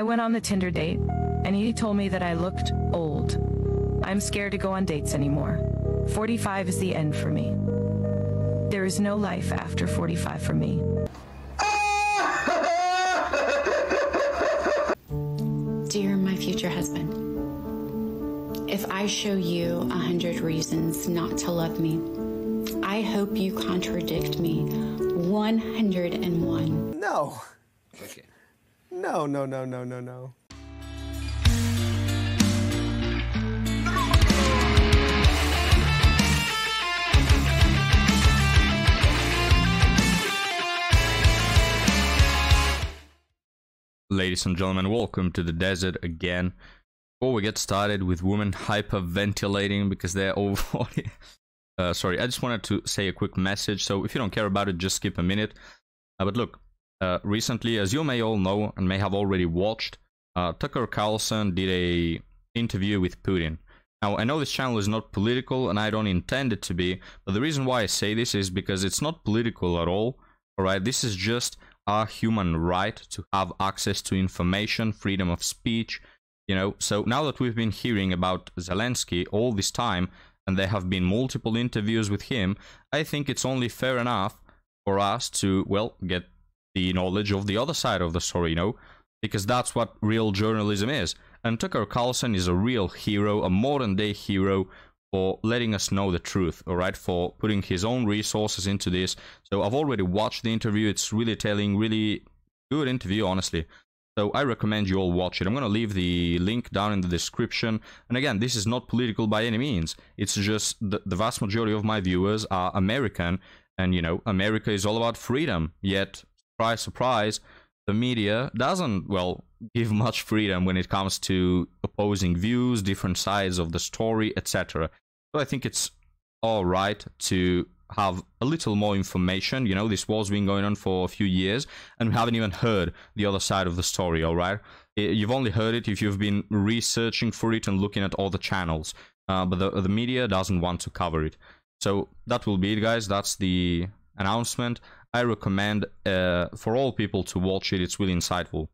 I went on the Tinder date, and he told me that I looked old. I'm scared to go on dates anymore. 45 is the end for me. There is no life after 45 for me. Dear my future husband, if I show you 100 reasons not to love me, I hope you contradict me 101. No. Okay. No. Ladies and gentlemen, welcome to the desert again. Before we get started with women hyperventilating because they're over... sorry, I just wanted to say a quick message. So if you don't care about it, just skip a minute. But look, recently, as you may all know and may have already watched, Tucker Carlson did a interview with Putin. Now, I know this channel is not political and I don't intend it to be, but the reason why I say this is because it's not political at all. Alright, this is just our human right to have access to information, freedom of speech, you know. So now that we've been hearing about Zelensky all this time, and there have been multiple interviews with him, I think it's only fair enough for us to, well, get the knowledge of the other side of the story, you know, because that's what real journalism is. And Tucker Carlson is a real hero, a modern-day hero, for letting us know the truth, all right, for putting his own resources into this. So I've already watched the interview. It's really telling, really good interview, honestly. So I recommend you all watch it. I'm going to leave the link down in the description. And again, this is not political by any means. It's just the vast majority of my viewers are American. And, you know, America is all about freedom. Yet, surprise, surprise, the media doesn't, well, give much freedom when it comes to opposing views, different sides of the story, etc. So I think it's all right to have a little more information. You know, this war's been going on for a few years and we haven't even heard the other side of the story, all right? You've only heard it if you've been researching for it and looking at all the channels. But the media doesn't want to cover it. So that will be it, guys. That's the announcement. I recommend for all people to watch it. It's really insightful.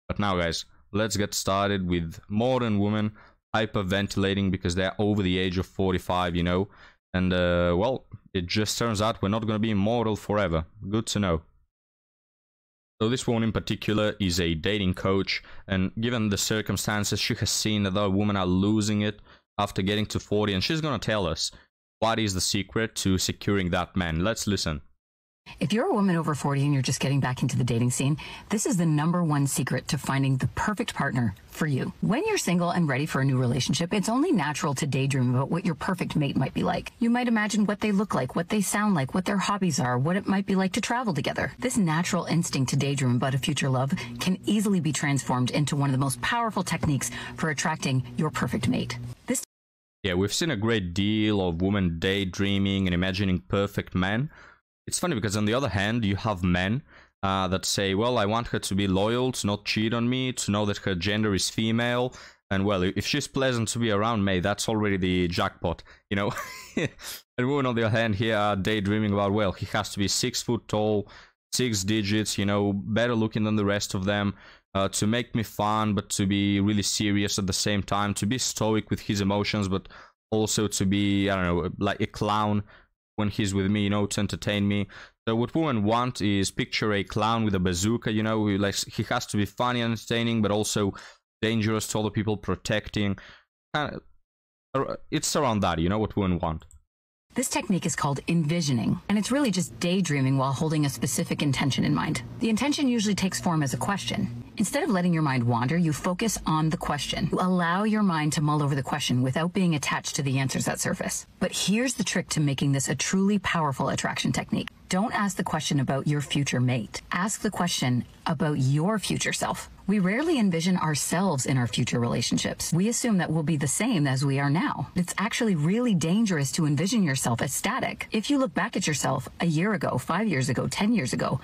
But now, guys, let's get started with modern women hyperventilating because they're over the age of 45, you know. And, well, it just turns out we're not going to be immortal forever. Good to know. So this woman in particular is a dating coach. And given the circumstances, she has seen that other women are losing it after getting to 40. And she's going to tell us what is the secret to securing that man. Let's listen. If you're a woman over 40 and you're just getting back into the dating scene, this is the #1 secret to finding the perfect partner for you. When you're single and ready for a new relationship, it's only natural to daydream about what your perfect mate might be like. You might imagine what they look like, what they sound like, what their hobbies are, what it might be like to travel together. This natural instinct to daydream about a future love can easily be transformed into one of the most powerful techniques for attracting your perfect mate. Yeah, we've seen a great deal of women daydreaming and imagining perfect men. It's funny because on the other hand, you have men that say, well, I want her to be loyal, to not cheat on me, to know that her gender is female. And well, if she's pleasant to be around, mate, that's already the jackpot, you know. And women on the other hand here are daydreaming about, well, he has to be 6 foot tall, 6 digits, you know, better looking than the rest of them, to make me fun, but to be really serious at the same time, to be stoic with his emotions, but also to be, I don't know, like a clown when he's with me, you know, to entertain me. So what women want is picture a clown with a bazooka, you know, like he has to be funny and entertaining, but also dangerous to other people, protecting. It's around that, you know, what women want. This technique is called envisioning, and it's really just daydreaming while holding a specific intention in mind. The intention usually takes form as a question. Instead of letting your mind wander, you focus on the question. You allow your mind to mull over the question without being attached to the answers that surface. But here's the trick to making this a truly powerful attraction technique. Don't ask the question about your future mate. Ask the question about your future self. We rarely envision ourselves in our future relationships. We assume that we'll be the same as we are now. It's actually really dangerous to envision yourself as static. If you look back at yourself a year ago, 5 years ago, 10 years ago,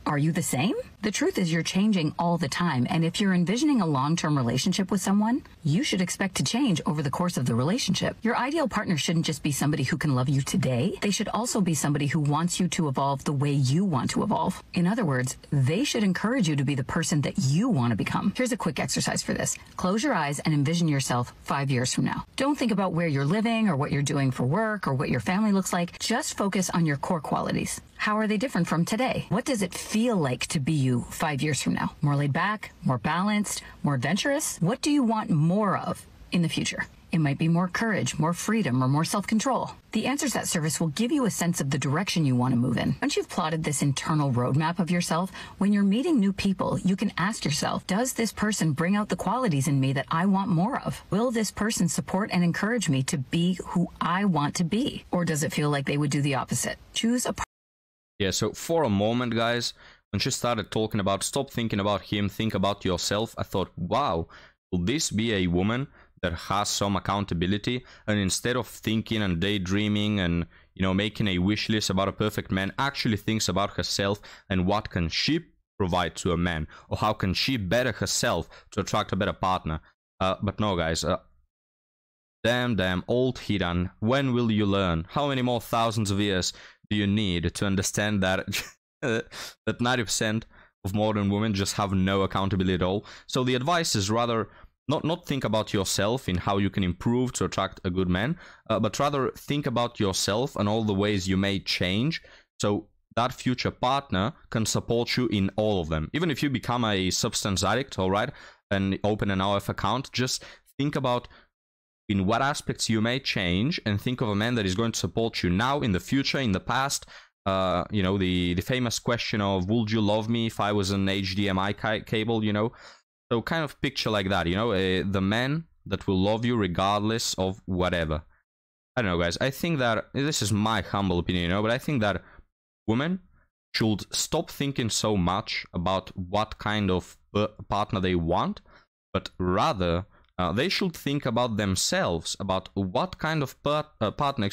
Are you the same? The truth is you're changing all the time, and if you're envisioning a long-term relationship with someone, you should expect to change over the course of the relationship. Your ideal partner shouldn't just be somebody who can love you today. They should also be somebody who wants you to evolve the way you want to evolve. In other words, they should encourage you to be the person that you want to become. Here's a quick exercise for this. Close your eyes and envision yourself 5 years from now. Don't think about where you're living or what you're doing for work or what your family looks like. Just focus on your core qualities. How are they different from today? What does it feel like to be you 5 years from now? More laid back, more balanced, more adventurous? What do you want more of in the future? It might be more courage, more freedom, or more self-control. The Answer Set service will give you a sense of the direction you want to move in. Once you've plotted this internal roadmap of yourself, when you're meeting new people, you can ask yourself, does this person bring out the qualities in me that I want more of? Will this person support and encourage me to be who I want to be? Or does it feel like they would do the opposite? Choose a Yeah, so for a moment, guys, when she started talking about stop thinking about him, think about yourself, I thought, wow, will this be a woman that has some accountability, and instead of thinking and daydreaming and, you know, making a wish list about a perfect man, actually thinks about herself and what can she provide to a man, or how can she better herself to attract a better partner. But no, guys, damn old Hiran, when will you learn? How many more thousands of years do you need to understand that that 90% of modern women just have no accountability at all? So the advice is rather not think about yourself in how you can improve to attract a good man, but rather think about yourself and all the ways you may change so that future partner can support you in all of them. Even if you become a substance addict, all right, and open an OF account, just think about in what aspects you may change, and think of a man that is going to support you now, in the future, in the past. You know, the famous question of, would you love me if I was an HDMI cable, you know? So kind of picture like that, you know, the man that will love you regardless of whatever. I don't know, guys. I think that, this is my humble opinion, you know, but I think that women should stop thinking so much about what kind of partner they want, but rather they should think about themselves, about what kind of partner,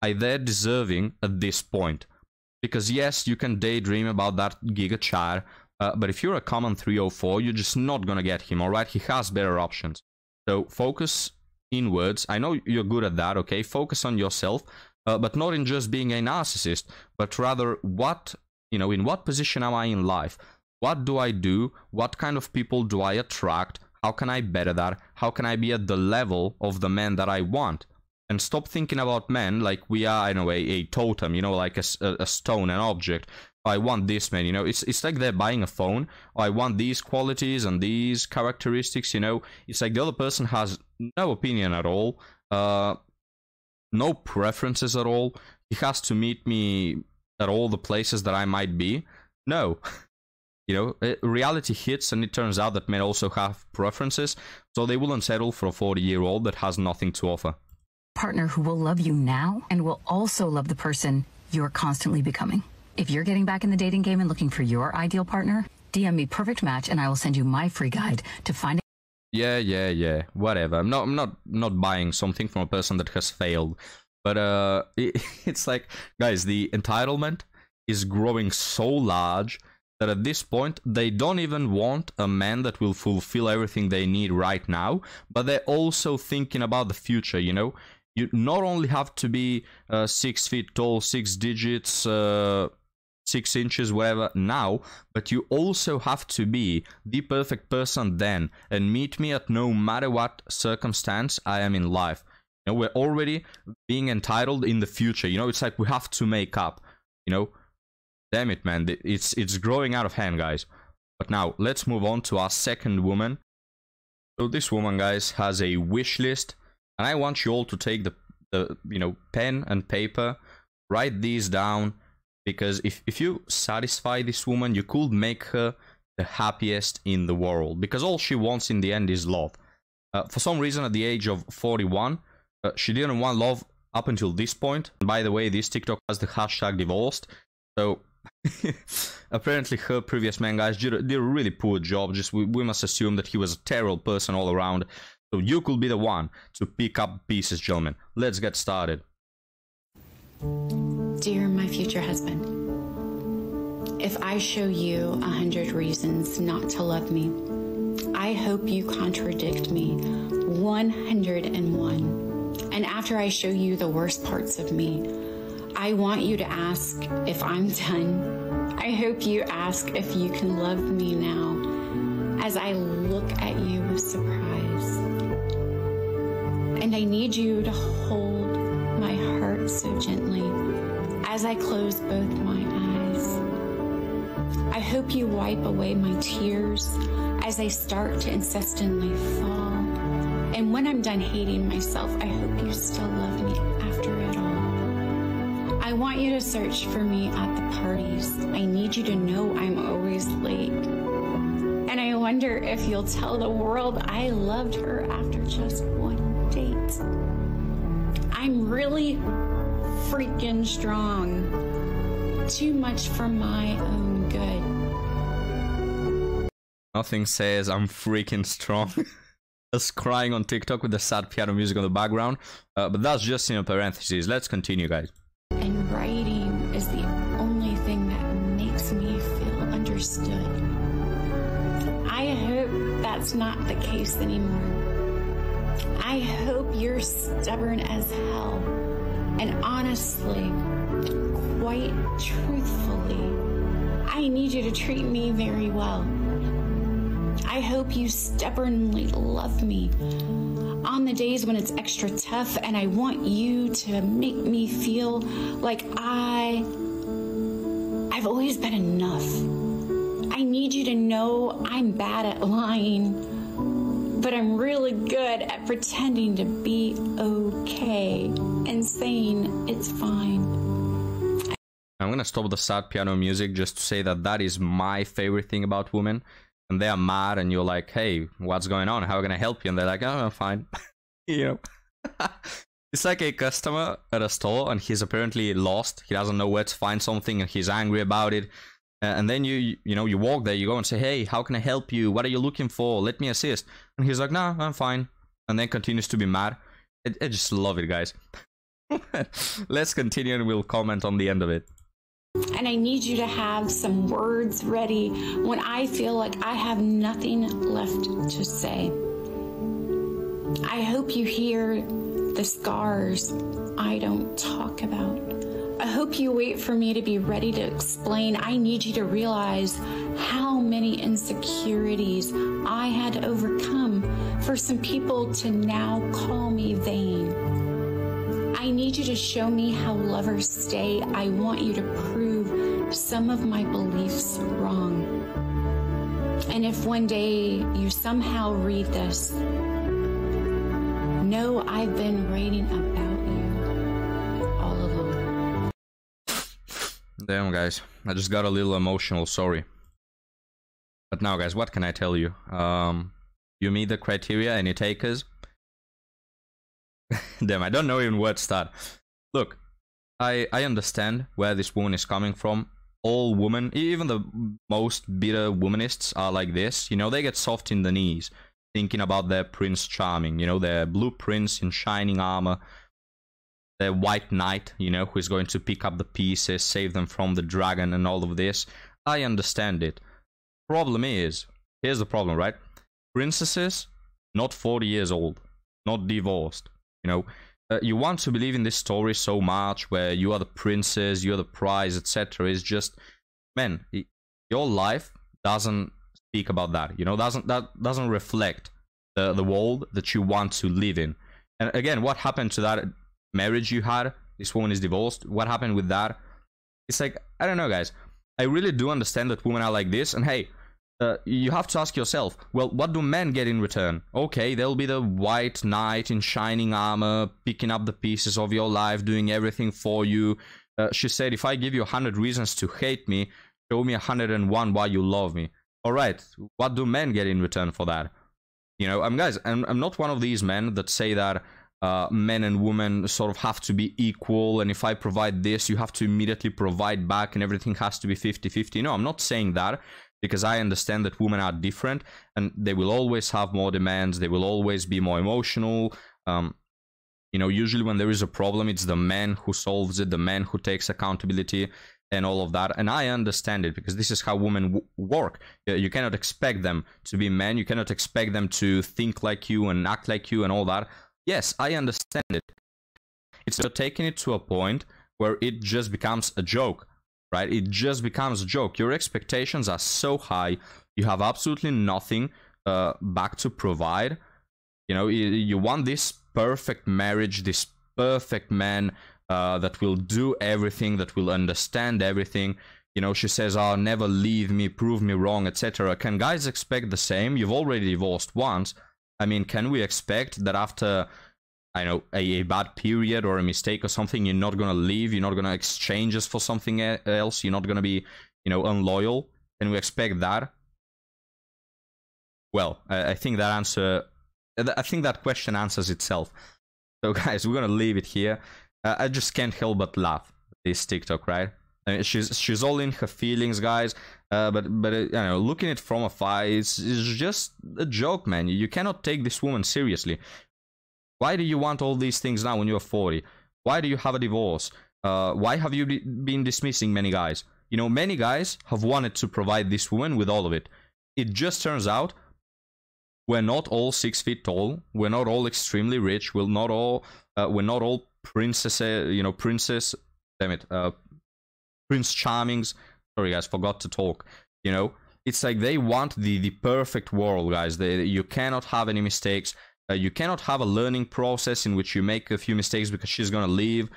are they deserving at this point. Because yes, you can daydream about that Giga Char, but if you're a common 304, you're just not gonna get him, alright? He has better options. So focus inwards. I know you're good at that, okay? Focus on yourself, but not in just being a narcissist, but rather what, you know, in what position am I in life? What do I do? What kind of people do I attract? How can I better that? How can I be at the level of the man that I want? And stop thinking about men like we are, in a way, a totem, you know, like a stone, an object. I want this man, you know, it's like they're buying a phone. I want these qualities and these characteristics, you know. It's like the other person has no opinion at all, no preferences at all. He has to meet me at all the places that I might be. No. You know, reality hits, and it turns out that men also have preferences, so they wouldn't settle for a 40-year-old that has nothing to offer. partner who will love you now and will also love the person you're constantly becoming. If you're getting back in the dating game and looking for your ideal partner, DM me Perfect Match and I will send you my free guide to find it. Yeah, whatever. I'm not buying something from a person that has failed. But it's like, guys, the entitlement is growing so large that at this point they don't even want a man that will fulfill everything they need right now, but they're also thinking about the future, you know? You not only have to be 6 feet tall, 6 digits, 6 inches, whatever, now, but you also have to be the perfect person then, and meet me at no matter what circumstance I am in life. You know, we're already being entitled in the future. You know, it's like we have to make up. You know, damn it, man, it's growing out of hand, guys. But now let's move on to our second woman. So this woman, guys, has a wish list, and I want you all to take the you know, pen and paper, write these down, because if you satisfy this woman, you could make her the happiest in the world, because all she wants in the end is love. For some reason, at the age of 41, she didn't want love up until this point. And by the way, this TikTok has the hashtag divorced. So apparently her previous man, guys, did a really poor job. Just we must assume that he was a terrible person all around. So you could be the one to pick up pieces, gentlemen. Let's get started. Dear my future husband, If I show you 100 reasons not to love me, I hope you contradict me 101. And after I show you the worst parts of me, I want you to ask if I'm done. I hope you ask if you can love me now as I look at you with surprise. And I need you to hold my heart so gently as I close both my eyes. I hope you wipe away my tears as I start to incessantly fall. And when I'm done hating myself, I hope you still love me after it all. I want you to search for me at the parties. I need you to know I'm always late. And I wonder if you'll tell the world I loved her after just one date. I'm really freaking strong. Too much for my own good. Nothing says I'm freaking strong. Just crying on TikTok with the sad piano music on the background. But that's just in a parentheses. Let's continue, guys. And writing is the only thing that makes me feel understood. I hope that's not the case anymore. I hope you're stubborn as hell. And honestly, quite truthfully, I need you to treat me very well. I hope you stubbornly love me on the days when it's extra tough, and I want you to make me feel like I've always been enough. I need you to know I'm bad at lying, but I'm really good at pretending to be okay and saying it's fine. I'm gonna stop the sad piano music just to say that that is my favorite thing about women. And they are mad, and you're like, hey, what's going on? How can I help you? And they're like, oh, I'm fine. You know, it's like a customer at a store, and he's apparently lost. He doesn't know where to find something, and he's angry about it. And then you walk there, you go and say, hey, how can I help you? What are you looking for? Let me assist. And he's like, no, I'm fine. And then continues to be mad. I just love it, guys. Let's continue, and we'll comment on the end of it. And I need you to have some words ready when I feel like I have nothing left to say. I hope you hear the scars I don't talk about. I hope you wait for me to be ready to explain. I need you to realize how many insecurities I had to overcome for some people to now call me vain. I need you to show me how lovers stay. I want you to prove some of my beliefs wrong. And if one day you somehow read this, know I've been writing about you all along. Damn, guys. I just got a little emotional, sorry. But now, guys, what can I tell you? You meet the criteria, any takers? Damn, I don't know even where to start. Look, I understand where this woman is coming from. All women, even the most bitter womanists are like this. You know, they get soft in the knees, thinking about their Prince Charming. You know, their blue prince in shining armor. Their white knight, you know, who is going to pick up the pieces, save them from the dragon and all of this. I understand it. Problem is, here's the problem, right? Princesses, not 40 years old, not divorced. You know, you want to believe in this story so much where you are the princess, you're the prize, etc. It's just, man, your life doesn't speak about that. You know, that doesn't reflect the world that you want to live in. And again, what happened to that marriage you had? This woman is divorced. What happened with that? It's like, I don't know, guys. I really do understand that women are like this. And hey, you have to ask yourself, well, what do men get in return? Okay, they'll be the white knight in shining armor, picking up the pieces of your life, doing everything for you. She said, if I give you 100 reasons to hate me, show me 101 why you love me. All right, what do men get in return for that? You know, guys, I'm not one of these men that say that men and women sort of have to be equal, and if I provide this, you have to immediately provide back, and everything has to be 50-50. No, I'm not saying that. Because I understand that women are different, and they will always have more demands. They will always be more emotional. You know, usually when there is a problem, it's the man who solves it, the man who takes accountability. and all of that, and I understand it, because this is how women work. You cannot expect them to be men, you cannot expect them to think like you and act like you and all that. Yes, I understand it. It's not taking it to a point where it just becomes a joke, right? It just becomes a joke. Your expectations are so high, you have absolutely nothing back to provide. You know, you want this perfect marriage, this perfect man that will do everything, that will understand everything. You know, she says, oh, never leave me, prove me wrong, etc. Can guys expect the same? You've already divorced once. I mean, can we expect that after, I know, a bad period or a mistake or something, you're not gonna leave, you're not gonna exchange us for something else, you're not gonna be, you know, unloyal? Can we expect that? Well, I think that question answers itself. So guys, we're gonna leave it here. I just can't help but laugh at this TikTok, right? I mean, she's all in her feelings, guys. But you know, looking at it from afar, it's just a joke, man. You cannot take this woman seriously. Why do you want all these things now when you're 40? Why do you have a divorce? Why have you been dismissing many guys? You know, many guys have wanted to provide this woman with all of it. It just turns out we're not all 6 feet tall. We're not all extremely rich. We're not all princesses, you know, Prince Charmings. Sorry guys, forgot to talk. You know, it's like they want the perfect world, guys. You cannot have any mistakes. You cannot have a learning process in which you make a few mistakes because she's gonna leave.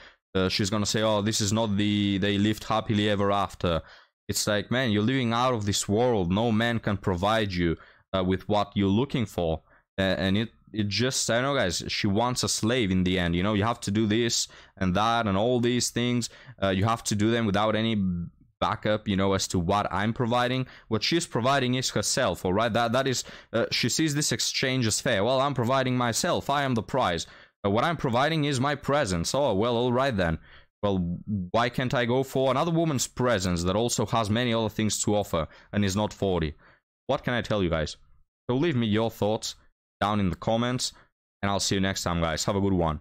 She's gonna say, oh, this is not they lived happily ever after. It's like, man, you're living out of this world. No man can provide you with what you're looking for. And it just, I don't know, guys, she wants a slave in the end. You know, you have to do this and that and all these things. You have to do them without any backup, you know, as to what I'm providing. What she's providing is herself, all right? That is, she sees this exchange as fair. Well, I'm providing myself. I am the prize. What I'm providing is my presence. Oh, well, all right then. Well, why can't I go for another woman's presence that also has many other things to offer and is not 40? What can I tell you guys? So leave me your thoughts down in the comments, and I'll see you next time, guys. Have a good one.